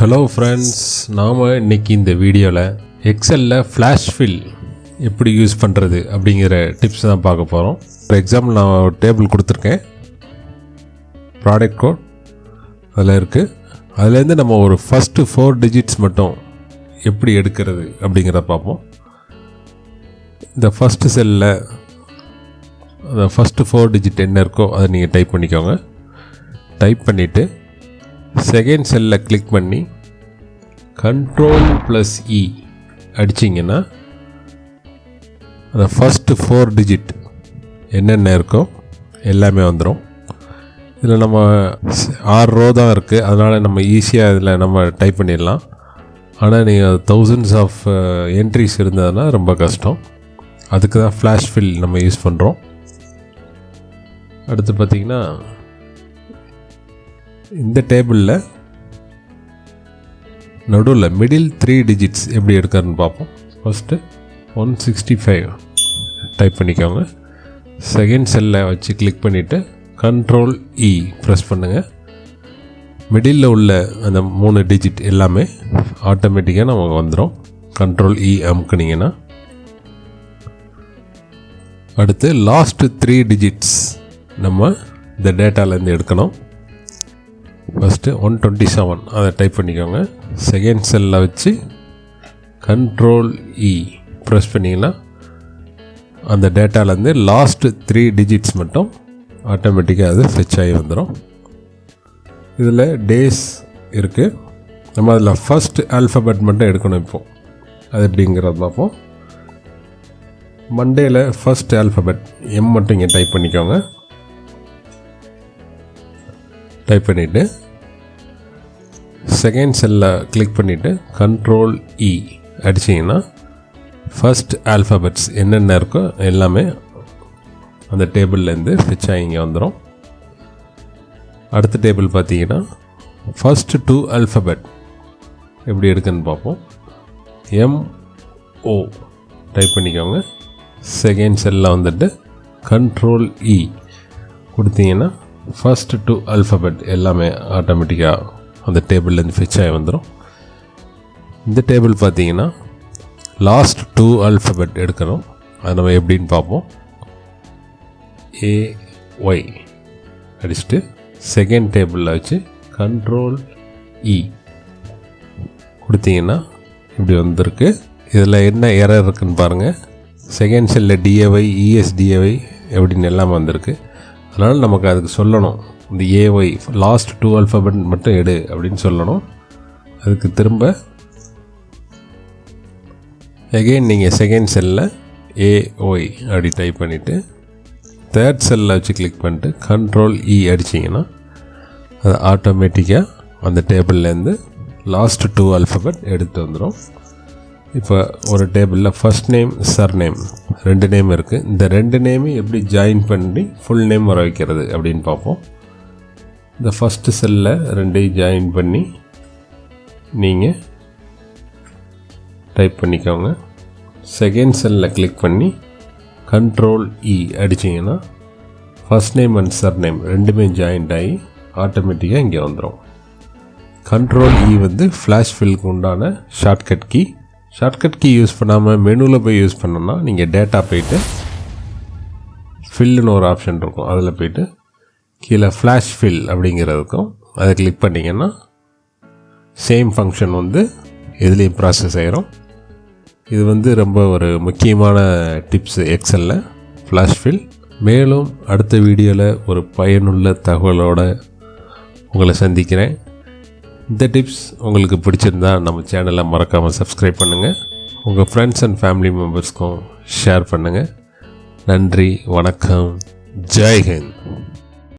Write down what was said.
Hello friends, நாம் இன்றைக்கி இந்த வீடியோவில் எக்ஸலில் ஃப்ளாஷ் ஃபில் எப்படி யூஸ் பண்ணுறது அப்படிங்கிற டிப்ஸ் தான் பார்க்க போகிறோம். ஃபார் எக்ஸாம்பிள் நான் ஒரு டேபிள் கொடுத்துருக்கேன், ப்ராடக்ட் கோட் அதில் இருக்குது. அதுலேருந்து நம்ம ஒரு ஃபஸ்ட்டு 4 டிஜிட்ஸ் மட்டும் எப்படி எடுக்கிறது அப்படிங்கிறத பார்ப்போம். இந்த ஃபஸ்ட்டு செல்லில் அந்த ஃபஸ்ட்டு 4 டிஜிட் என்ன இருக்கோ அதை நீங்கள் டைப் பண்ணிக்கோங்க. டைப் பண்ணிவிட்டு செகண்ட் செல்லில் கிளிக் பண்ணி Ctrl+E அடிச்சிங்கன்னா அந்த ஃபஸ்ட்டு 4 டிஜிட் என்னென்ன இருக்கோ எல்லாமே வந்துடும். இதில் நம்ம 6 ரோ தான் இருக்குது, அதனால் நம்ம ஈஸியாக இதில் நம்ம டைப் பண்ணிடலாம். ஆனால் நீங்கள் thousands ஆஃப் என்ட்ரிஸ் இருந்ததுன்னா ரொம்ப கஷ்டம். அதுக்கு தான் ஃப்ளாஷ் ஃபில் நம்ம யூஸ் பண்ணுறோம். அடுத்து பார்த்திங்கன்னா இந்த டேபிளில் நடுவில் மிடில் 3 டிஜிட்ஸ் எப்படி எடுக்கிறதுன்னு பார்ப்போம். ஃபஸ்ட்டு 165 டைப் பண்ணிக்கோங்க. செகண்ட் செல்லில் வச்சு கிளிக் பண்ணிவிட்டு Ctrl+E ப்ரெஸ் பண்ணுங்கள். மிடில் உள்ள அந்த 3 டிஜிட் எல்லாமே ஆட்டோமேட்டிக்காக நமக்கு வந்துடும். Ctrl+E அமுக்குனிங்கன்னா அடுத்து லாஸ்ட்டு 3 டிஜிட்ஸ் நம்ம இந்த டேட்டாலேருந்து எடுக்கணும். ஃபஸ்ட்டு 127 அதை டைப் பண்ணிக்கோங்க. செகண்ட் செல்லில் வச்சு Ctrl+E ப்ரெஸ் பண்ணிங்கன்னா அந்த டேட்டாலேருந்து லாஸ்ட்டு 3 டிஜிட்ஸ் மட்டும் ஆட்டோமேட்டிக்காக அது ஃபெச் ஆகி வந்துடும். இதில் டேஸ் இருக்குது, நம்ம அதில் ஃபஸ்ட் ஆல்ஃபபெட் மட்டும் எடுக்கணும். இப்போது அது எப்படிங்கிறத பார்ப்போம். மண்டேயில் ஃபஸ்ட் ஆல்ஃபபெட் எம் மட்டும் இங்கே டைப் பண்ணிக்கோங்க. டைப் பண்ணிவிட்டு செகண்ட் செல்லில் கிளிக் பண்ணிவிட்டு Ctrl+E அடிச்சிங்கன்னா ஃபஸ்ட் ஆல்ஃபபெட்ஸ் என்னென்ன இருக்கோ எல்லாமே அந்த டேபிள்லேருந்து ஃபிச் ஆகி இங்கே வந்துடும். அடுத்த டேபிள் பார்த்தீங்கன்னா ஃபஸ்ட்டு 2 ஆல்ஃபபெட் எப்படி இருக்குன்னு பார்ப்போம். MO டைப் பண்ணிக்கோங்க. செகண்ட் செல்லில் வந்துட்டு Ctrl+E கொடுத்தீங்கன்னா ஃபஸ்ட்டு 2 ஆல்ஃபபெட் எல்லாமே ஆட்டோமேட்டிக்காக அந்த டேபிள்லேருந்து ஃபிச் ஆகி வந்துடும். இந்த டேபிள் பார்த்தீங்கன்னா லாஸ்ட் 2 ஆல்ஃபபெட் எடுக்கணும். அது நம்ம எப்படின்னு பார்ப்போம். AY அடிச்சுட்டு செகண்ட் டேபிளில் வச்சு Ctrl+E கொடுத்தீங்கன்னா இப்படி வந்திருக்கு. இதில் என்ன எரர் இருக்குதுன்னு பாருங்கள். செகண்ட் செல்லில் DAY ESDAY எப்படின்னு எல்லாம் வந்திருக்கு. அதனால் நமக்கு அதுக்கு சொல்லணும், இந்த AY லாஸ்ட் 2 ஆல்ஃபபெட் மட்டும் எடு அப்படின்னு சொல்லணும். அதுக்கு திரும்ப எகெயின் நீங்கள் செகண்ட் செல்லில் AY அப்படி டைப் பண்ணிவிட்டு தேர்ட் செல்லில் வச்சு கிளிக் பண்ணிட்டு Ctrl+E அடிச்சிங்கன்னா அது ஆட்டோமேட்டிக்காக அந்த டேபிள்லேருந்து லாஸ்ட் 2 ஆல்ஃபபெட் எடுத்து வந்துடும். இப்போ ஒரு டேபிளில் ஃபஸ்ட் நேம் சர்நேம் 2 நேம் இருக்குது. இந்த 2 நேமையும் எப்படி ஜாயின் பண்ணி ஃபுல் நேம் வர வைக்கிறது அப்படின்னு பார்ப்போம். இந்த ஃபஸ்ட்டு செல்லில் 2ஐயும் ஜாயின் பண்ணி நீங்கள் டைப் பண்ணிக்கோங்க. செகண்ட் செல்லில் கிளிக் பண்ணி Ctrl+E அடிச்சிங்கன்னா ஃபஸ்ட் நேம் அண்ட் சர்நேம் 2மே ஜாயின்ட் ஆகி ஆட்டோமேட்டிக்காக இங்கே வந்துடும். Ctrl+E வந்து ஃப்ளாஷ் ஃபில்க்கு உண்டான shortcut key. Shortcut key use பண்ணாமல் மெனுவில் போய் யூஸ் பண்ணோன்னா நீங்கள் டேட்டா போய்ட்டு ஃபில்லுன்னு ஒரு ஆப்ஷன் இருக்கும், அதில் போய்ட்டு கீழே ஃப்ளாஷ் ஃபில் அப்படிங்கிறதுக்கும் அதை கிளிக் பண்ணிங்கன்னா சேம் ஃபங்க்ஷன் வந்து இதுலேயும் ப்ராசஸ் ஆகிரும். இது வந்து ரொம்ப ஒரு முக்கியமான டிப்ஸு எக்ஸலில் ஃப்ளாஷ் ஃபில். மேலும் அடுத்த வீடியோவில் ஒரு பயனுள்ள தகவலோடு உங்களை சந்திக்கிறேன். இந்த டிப்ஸ் உங்களுக்கு பிடிச்சிருந்தா நம்ம சேனலை மறக்காமல் சப்ஸ்கிரைப் பண்ணுங்கள். உங்கள் ஃப்ரெண்ட்ஸ் அண்ட் ஃபேமிலி மெம்பர்ஸ்க்கும் ஷேர் பண்ணுங்கள். நன்றி, வணக்கம், ஜெய் ஹிந்த்.